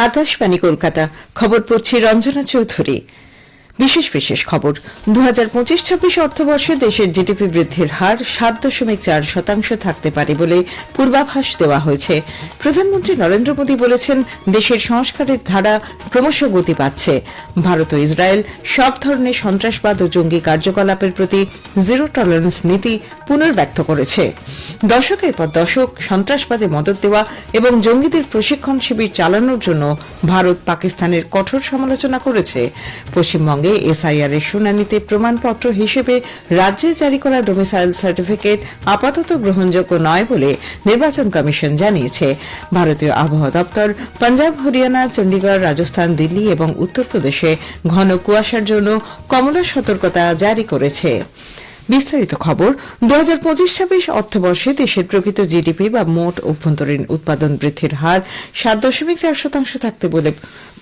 আকাশবাণী কলকাতা। খবর পড়ছি রঞ্জনা চৌধুরী। বিশেষ খবর। 2025-26 অর্থবর্ষে দেশের জিডিপি বৃদ্ধির হার 7.4% থাকতে পারে বলে পূর্বাভাস দেওয়া হয়েছে। প্রধানমন্ত্রী নরেন্দ্র মোদী বলেছেন, দেশের সংস্কারের ধারা ক্রমশ গতি পাচ্ছে। ভারত ও ইসরায়েল সব ধরনের সন্ত্রাসবাদ ও জঙ্গি কার্যকলাপের প্রতি জিরো টলারেন্স নীতি পুনর্ব্যক্ত করেছে। দশকের পর দশক সন্ত্রাসবাদে মদত দেওয়া এবং জঙ্গিদের প্রশিক্ষণ শিবির চালানোর জন্য ভারত পাকিস্তানের কঠোর সমালোচনা করেছে। পশ্চিমবঙ্গে এসআইআর এর শুনানিতে প্রমাণপত্র হিসেবে রাজ্যে জারি করা ডোমিসাইল সার্টিফিকেট আপাতত গ্রহণযোগ্য নয় বলে নির্বাচন কমিশন জানিয়েছে। ভারতীয় আবহাওয়া দপ্তর পাঞ্জাব, হরিয়ানা, চণ্ডীগড়, রাজস্থান, দিল্লি এবং উত্তরপ্রদেশে ঘন কুয়াশার জন্য কমলা সতর্কতা জারি করেছে। বিস্তারিত খবর। 2025-26 অর্থবর্ষে দেশের প্রকৃত জিডিপি বা মোট অভ্যন্তরীণ উৎপাদন বৃদ্ধির হার 7.4% থাকতে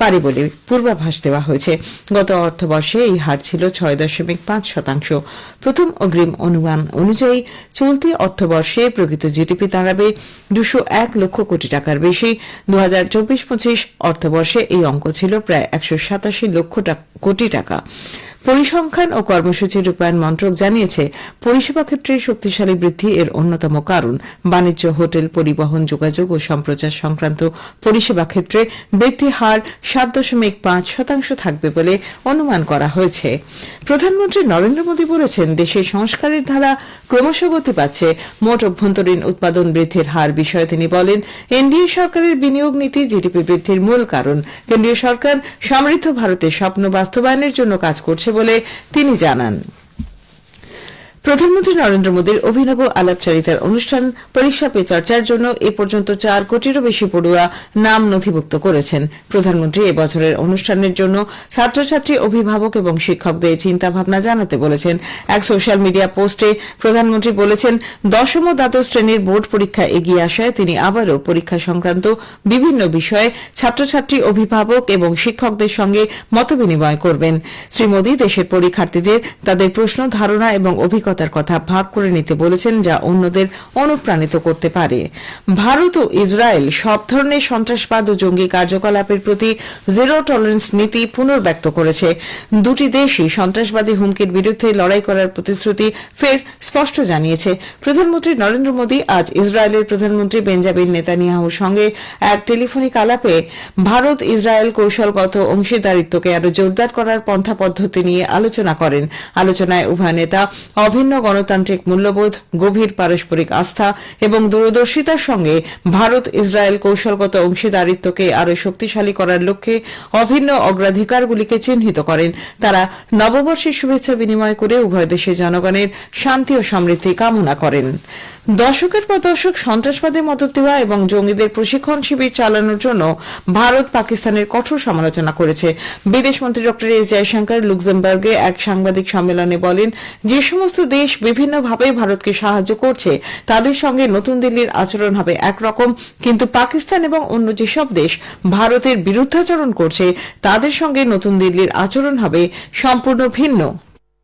পারে বলে পূর্বাভাস দেওয়া হয়েছে। গত অর্থবর্ষে এই হার ছিল 6.5%। প্রথম অগ্রিম অনুমান অনুযায়ী চলতি অর্থবর্ষে প্রকৃত জিডিপি দাঁড়াবে 201 লক্ষ কোটি টাকার বেশি। 2024-25 অর্থবর্ষে এই অঙ্ক ছিল প্রায় 187 লক্ষ কোটি টাকা। পরিসংখ্যান ও কর্মসূচি রূপায়ণ মন্ত্রক জানিয়েছে, পরিষেবা ক্ষেত্রে শক্তিশালী বৃদ্ধি এর অন্যতম কারণ। বাণিজ্য, হোটেল, পরিবহন, যোগাযোগ ও সম্প্রচার সংক্রান্ত পরিষেবা ক্ষেত্রে বৃদ্ধি হার 7.5% থাকবে বলে অনুমান করা হয়েছে। প্রধানমন্ত্রী নরেন্দ্র মোদী বলেছেন, দেশের সংস্কারের ধারা ক্রমশ গতি পাচ্ছে। মোট অভ্যন্তরীণ উৎপাদন বৃদ্ধির হার বিষয়ে তিনি বলেন, এনডিএ সরকারের বিনিয়োগ নীতি জিডিপি বৃদ্ধির মূল কারণ। কেন্দ্রীয় সরকার সমৃদ্ধ ভারতের স্বপ্ন বাস্তবায়নের জন্য কাজ করছে বলে তিনি জানান। প্রধানমন্ত্রী নরেন্দ্র মোদীর অভিনব আলাপচারিতার অনুষ্ঠান পরীক্ষা পে চর্চার জন্য এ পর্যন্ত 4 কোটিরও বেশি পড়ুয়া নাম নথিভুক্ত করেছেন। প্রধানমন্ত্রী এবছরের অনুষ্ঠানের জন্য ছাত্রছাত্রী, অভিভাবক এবং শিক্ষকদের চিন্তাভাবনা জানাতে বলেছেন। এক সোশ্যাল মিডিয়া পোস্টে প্রধানমন্ত্রী বলেছেন, দশম ও দ্বাদশ শ্রেণীর বোর্ড পরীক্ষা এগিয়ে আসায় তিনি আবারও পরীক্ষা সংক্রান্ত বিভিন্ন বিষয়ে ছাত্রছাত্রী, অভিভাবক এবং শিক্ষকদের সঙ্গে মতবিনিময় করবেন। শ্রী মোদী দেশের পরীক্ষার্থীদের তাদের প্রশ্ন, ধারণা এবং অভিজ্ঞতার কথা ভাগ করে নিতে বলেছেন, যা অন্যদের অনুপ্রাণিত করতে পারে। ভারত ও ইসরায়েল সব ধরনের সন্ত্রাসবাদ ও জঙ্গি কার্যকলাপের প্রতি জিরো টলারেন্স নীতি পুনর্ব্যক্ত করেছে। দুটি দেশই সন্ত্রাসবাদী হুমকির বিরুদ্ধে লড়াই করার প্রতিশ্রুতি ফের স্পষ্ট জানিয়েছে। প্রধানমন্ত্রী নরেন্দ্র মোদী আজ ইসরায়েলের প্রধানমন্ত্রী বেঞ্জামিন নেতানিয়াহুর সঙ্গে এক টেলিফোনিক আলাপে ভারত ইসরায়েল কৌশলগত অংশীদারিত্বকে আরো জোরদার করার পন্থা পদ্ধতি নিয়ে আলোচনা করেন। আলোচনায় উভয় নেতা অভিন্ন গণতান্ত্রিক মূল্যবোধ, গভীর পারস্পরিক আস্থা এবং দূরদর্শিতার সঙ্গে ভারত ইসরায়েল কৌশলগত অংশীদারিত্বকে আরো শক্তিশালী করার লক্ষ্যে অভিন্ন অগ্রাধিকারগুলিকে চিহ্নিত করেন। তারা নববর্ষের শুভেচ্ছা বিনিময় করে উভয় দেশের জনগণের শান্তি ও সমৃদ্ধি কামনা করেন। দশকের পর দশক সন্ত্রাসবাদে মদত দেওয়া এবং জঙ্গিদের প্রশিক্ষণ শিবির চালানোর জন্য ভারত পাকিস্তানের কঠোর সমালোচনা করেছে। বিদেশমন্ত্রী ড এস জয়শঙ্কর লুক্সেমবার্গে এক সাংবাদিক সম্মেলনে বলেন, যে সমস্ত দেশ বিভিন্নভাবে ভারতকে সাহায্য করছে তাদের সঙ্গে নতুন দিল্লির আচরণ হবে একরকম, কিন্তু পাকিস্তান এবং অন্য যেসব দেশ ভারতের বিরুদ্ধাচরণ করছে তাদের সঙ্গে নতুন দিল্লির আচরণ হবে সম্পূর্ণ ভিন্ন।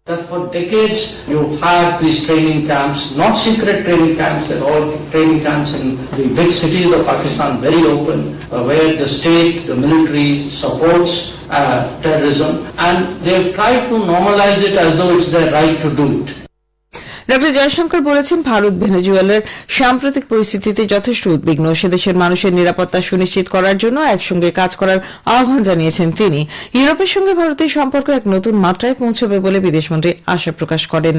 That for decades you had these training camps, not secret training camps, they're all training camps in the big cities of Pakistan, very open, where the state, the military supports terrorism, and they've tried to normalize it as though it's their right to do it. ড জয়শঙ্কর বলেছেন, ভারত ভেনেজুয়েলার সাম্প্রতিক পরিস্থিতিতে যথেষ্ট উদ্বিগ্ন। সে দেশের মানুষের নিরাপত্তা সুনিশ্চিত করার জন্য একসঙ্গে কাজ করার আহ্বান জানিয়েছেন তিনি। ইউরোপের সঙ্গে ভারতের সম্পর্ক এক নতুন মাত্রায় পৌঁছবে বলে বিদেশমন্ত্রী আশা প্রকাশ করেন।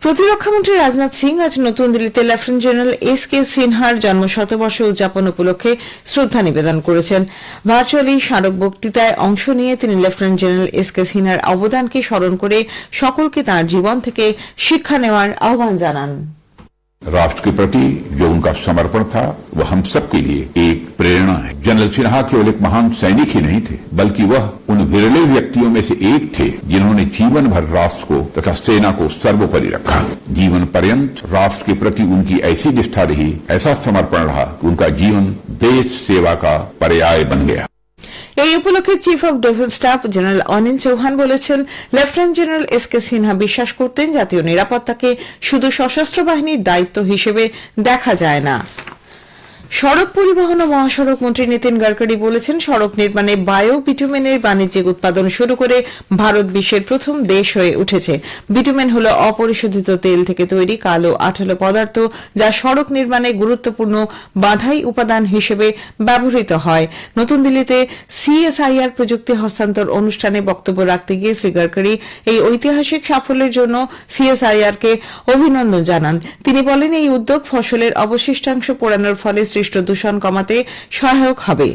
প্রতিরক্ষামন্ত্রী রাজনাথ সিং আজ নতুন দিল্লিতে লেফটেন্যান্ট জেনারেল এস কে সিনহার জন্ম শতবর্ষ উদযাপন উপলক্ষে শ্রদ্ধা নিবেদন করেছেন। ভার্চুয়ালি স্মারক বক্তৃতায় অংশ নিয়ে তিনি লেফটেন্যান্ট জেনারেল এস কে সিনহার অবদানকে স্মরণ করে সকলকে তাঁর জীবন থেকে শিক্ষা নেওয়ার আহ্বান জানান। राष्ट्र के प्रति जो उनका समर्पण था वह हम सब के लिए एक प्रेरणा है। जनरल सिन्हा केवल एक महान सैनिक ही नहीं थे, बल्कि वह उन विरले व्यक्तियों में से एक थे जिन्होंने जीवन भर राष्ट्र को तथा सेना को सर्वोपरि रखा। जीवन पर्यंत राष्ट्र के प्रति उनकी ऐसी निष्ठा रही, ऐसा समर्पण रहा कि उनका जीवन देश सेवा का पर्याय बन गया। এই উপলক্ষে chief of defence staff general Anil Chauhan বলেছেন, lieutenant general S K Sinha বিশ্বাস করতেন জাতীয় নিরাপত্তাকে শুধু সশস্ত্র বাহিনীর দায়িত্ব হিসেবে দেখা যায় না। সড়ক পরিবহন ও মহাসড়ক মন্ত্রী নীতিন গডকরি বলেছেন, সড়ক নির্মাণে বায়ো বিটুমেনের বাণিজ্যিক উৎপাদন শুরু করে ভারত বিশ্বের প্রথম দেশ হয়ে উঠেছে। বিটুমেন হল অপরিশোধিত তেল থেকে তৈরি কালো আঠালো পদার্থ, যা সড়ক নির্মাণে গুরুত্বপূর্ণ বাধাই উপাদান হিসেবে ব্যবহৃত হয়। নতুন দিল্লিতে সিএসআইআর প্রযুক্তি হস্তান্তর অনুষ্ঠানে বক্তব্য রাখতে গিয়ে শ্রী গডকরি এই ঐতিহাসিক সাফল্যের জন্য সিএসআইআর কে অভিনন্দন জানান। তিনি বলেন, এই উদ্যোগ ফসলের অবশিষ্টাংশ পোড়ানোর ফলে সৃষ্ট দূষণ কমাতে সহায়ক হবে।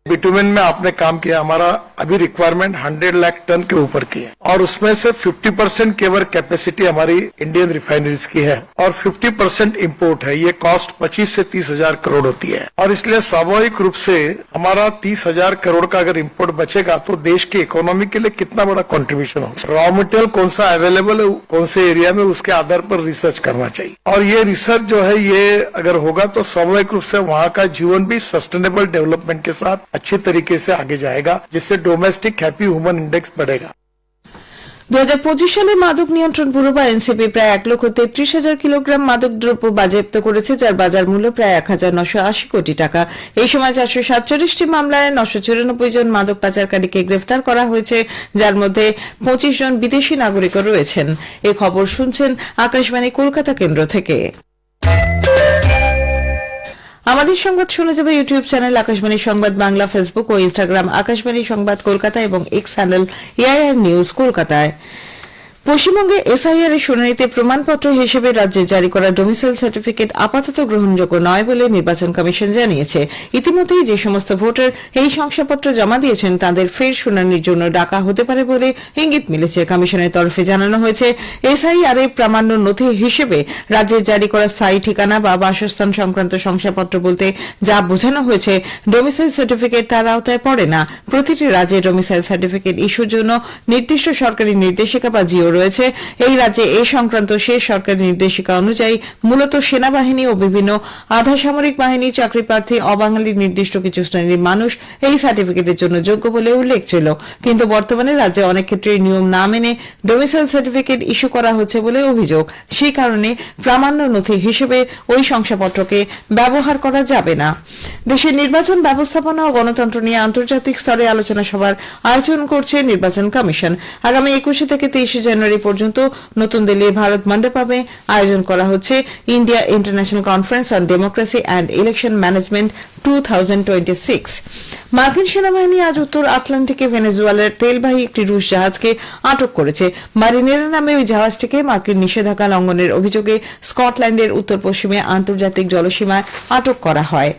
बिटुमेन में आपने काम किया, हमारा अभी रिक्वायरमेंट 100 लाख टन के ऊपर की है और उसमें से 50% केवल कैपेसिटी हमारी इंडियन रिफाइनरीज की है और 50% इंपोर्ट है। ये कॉस्ट 25 से 30 हजार करोड़ होती है और इसलिए स्वाभाविक रूप से हमारा 30 हजार करोड़ का अगर इंपोर्ट बचेगा तो देश की इकोनॉमी के लिए कितना बड़ा कंट्रीब्यूशन होगा। रॉ मटेरियल कौन सा अवेलेबल है कौन से एरिया में, उसके आधार पर रिसर्च करना चाहिए और ये रिसर्च जो है ये अगर होगा तो स्वाभाविक रूप से वहाँ का जीवन भी सस्टेनेबल डेवलपमेंट के साथ अच्छे तरीके से आगे जाएगा, जिससे डोमेस्टिक हैप्पी ह्यूमन इंडेक्स बढ़ेगा। 2025 সালে মাদক নিয়ন্ত্রণ ব্যুরো বা এনসিপি প্রায় 1,33,000 কিলোগ্রাম মাদক দ্রব্য বাজেয়াপ্ত করেছে, যার বাজার মূল্য প্রায় 1,980 কোটি টাকা। এই সময় 447টি মামলায় 994 জন মাদক পাচারকারীকে গ্রেফতার করা হয়েছে, যার মধ্যে 25 জন বিদেশি নাগরিকও রয়েছেন। এই খবর শুনছেন আকাশবাণী কলকাতা কেন্দ্র থেকে। আমাদের সংবাদ শোনা যাবে ইউটিউব চ্যানেল আকাশবাণী সংবাদ বাংলা, ফেসবুক ও ইনস্টাগ্রাম আকাশবাণী সংবাদ কলকাতা এবং এক্স হ্যান্ডেল এআইআর নিউজ কলকাতায়। পশ্চিমবঙ্গে এসআইআর এর শুনানিতে প্রমাণপত্র হিসেবে রাজ্যে জারি করা ডোমিসাইল সার্টিফিকেট আপাতত গ্রহণযোগ্য নয় বলে নির্বাচন কমিশন জানিয়েছে। ইতিমধ্যেই যে সমস্ত ভোটার এই শংসাপত্র জমা দিয়েছেন তাদের ফের শুনানির জন্য ডাকা হতে পারে বলে ইঙ্গিত মিলেছে। কমিশনের তরফে জানানো হয়েছে, এসআইআর এর প্রামাণ্য নথি হিসেবে রাজ্যে জারি করা স্থায়ী ঠিকানা বা বাসস্থান সংক্রান্ত শংসাপত্র বলতে যা বোঝানো হয়েছে ডোমিসাইল সার্টিফিকেট তার আওতায় পড়ে না। প্রতিটি রাজ্যে ডোমিসাইল সার্টিফিকেট ইস্যুর জন্য নির্দিষ্ট সরকারি নির্দেশিকা বা জিও রয়েছে। এই রাজ্যে এই সংক্রান্ত শেষ সরকারি নির্দেশিকা অনুযায়ী মূলত সেনাবাহিনী ও বিভিন্ন আধা সামরিক বাহিনী, চাকরি প্রার্থী, অবাঙালি নির্দিষ্ট কিছু শ্রেণীর মানুষ এই সার্টিফিকেটের জন্য যোগ্য বলে উল্লেখ ছিল। কিন্তু বর্তমানে রাজ্যে অনেক ক্ষেত্রে নিয়ম না মেনে ডোমিসাইল সার্টিফিকেট ইস্যু করা হচ্ছে বলে অভিযোগ। সেই কারণে প্রামাণ্য নথি হিসেবে ওই শংসাপত্রকে ব্যবহার করা যাবে না। দেশের নির্বাচন ব্যবস্থাপনা ও গণতন্ত্র নিয়ে আন্তর্জাতিক স্তরে আলোচনা সভার আয়োজন করছে নির্বাচন কমিশন। আগামী 21 থেকে 23 জানুয়ারি পর্যন্ত নতুন দিল্লির ভারত মণ্ডপে আয়োজন করা হচ্ছে India international conference on democracy and election management 2026। মার্কিন সেনাবাহিনী আজ উত্তর আটলান্টিকে ভেনেজুয়েলার তেলবাহী একটি রুশ জাহাজকে আটক করেছে। মারিনেরা নামে ওই জাহাজটিকে মার্কিন নিষেধাজ্ঞা লঙ্ঘনের অভিযোগে স্কটল্যান্ডের উত্তর পশ্চিমে আন্তর্জাতিক জলসীমায় আটক করা হয়।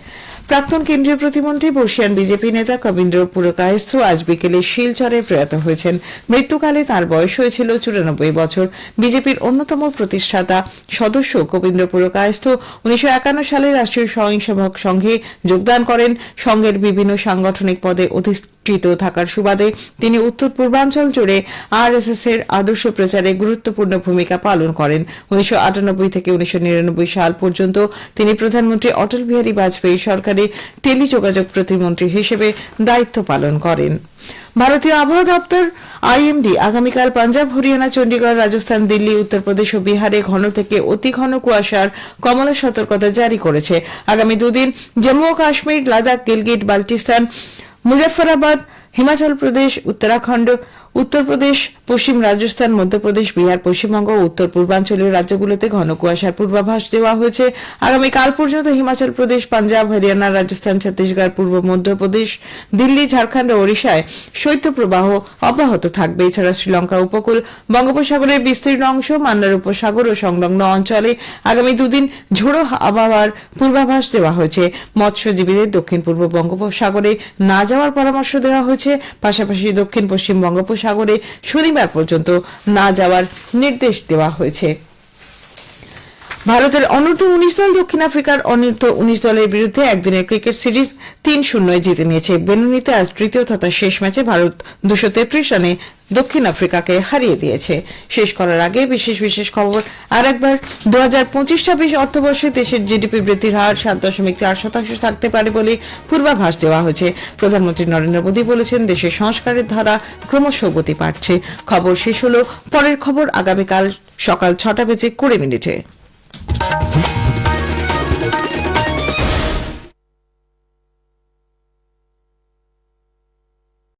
প্রাক্তন কেন্দ্রীয় প্রতিমন্ত্রী বর্ষিয়ান বিজেপি নেতা কবীন্দ্র পুরকায়স্থ আজ বিকেলে শিলচরে প্রয়াত হয়েছেন। মৃত্যুকালে তাঁর বয়স হয়েছিল 94 বছর। বিজেপির অন্যতম প্রতিষ্ঠাতা সদস্য কবীন্দ্র পুরকায়স্থ 1951 সালে রাষ্ট্রীয় স্বয়ংসেবক সংঘে যোগদান করেন। সংঘের বিভিন্ন সাংগঠনিক পদে অধিষ্ঠিত থাকার সুবাদে তিনি উত্তর পূর্বাঞ্চল জুড়ে আরএসএস এর আদর্শ প্রচারে গুরুত্বপূর্ণ ভূমিকা পালন করেন। 1998 থেকে 1999 সাল পর্যন্ত তিনি প্রধানমন্ত্রী অটল বিহারী বাজপেয়ী সরকারে টেলিযোগাযোগ প্রতিমন্ত্রী হিসেবে দায়িত্ব পালন করেন। ভারতীয় আবহাওয়া দপ্তর আইএমডি আগামীকাল পাঞ্জাব, হরিয়ানা, চণ্ডীগড়, রাজস্থান, দিল্লি, উত্তরপ্রদেশ ও বিহারে ঘন থেকে অতি ঘন কুয়াশার কমলা সতর্কতা জারি করেছে। আগামী দুদিন জম্মু ও কাশ্মীর, লাদাখ, গিলগিট, বাল্টিস্তান, মুজফফরাবাদ, হিমাচল প্রদেশ, উত্তরাখণ্ড, উত্তরপ্রদেশ, পশ্চিম রাজস্থান, মধ্যপ্রদেশ, বিহার, পশ্চিমবঙ্গ ও উত্তর পূর্বাঞ্চলীয় রাজ্যগুলোতে ঘন কুয়াশার পূর্বাভাস দেওয়া হয়েছে। আগামীকাল পর্যন্ত হিমাচল প্রদেশ, পাঞ্জাব, হরিয়ানা, রাজস্থান, ছত্তিশগড়, পূর্ব মধ্যপ্রদেশ, দিল্লি, ঝাড়খণ্ড ও ওড়িশায় শৈত্যপ্রবাহ অব্যাহত থাকবে। এছাড়া শ্রীলঙ্কা উপকূল, বঙ্গোপসাগরের বিস্তীর্ণ অংশ, মান্নার উপসাগর ও সংলগ্ন অঞ্চলে আগামী দুদিন ঝোড়ো আবহাওয়ার পূর্বাভাস দেওয়া হয়েছে। মৎস্যজীবীদের দক্ষিণ পূর্ব বঙ্গোপসাগরে না যাওয়ার পরামর্শ দেওয়া হয়েছে। পাশাপাশি দক্ষিণ পশ্চিম বঙ্গোপসাগরে শনিবার পর্যন্ত না যাওয়ার নির্দেশ দেওয়া হয়েছে। ভারতের অনূর্ধ্ব 19 দল দক্ষিণ আফ্রিকার অনূর্ধ্ব 19 দলের বিরুদ্ধে একদিনের ক্রিকেট সিরিজ 3-0 জিতে নিয়েছে। বেনুনিতে আজ তৃতীয় তথা শেষ ম্যাচে ভারত 233 রানে দক্ষিণ আফ্রিকাকে হারিয়ে দিয়েছে। শেষ করার আগে বিশেষ খবর আর একবার। 2025-26 অর্থবর্ষে দেশের জিডিপি বৃদ্ধির হার 7.4% থাকতে পারে বলে পূর্বাভাস দেওয়া হয়েছে। প্রধানমন্ত্রী নরেন্দ্র মোদী বলেছেন, দেশের সংস্কারের ধারা ক্রমশ গতি পাচ্ছে। খবর শেষ হলো। পরের খবর আগামীকাল সকাল 6:20 মিনিটে।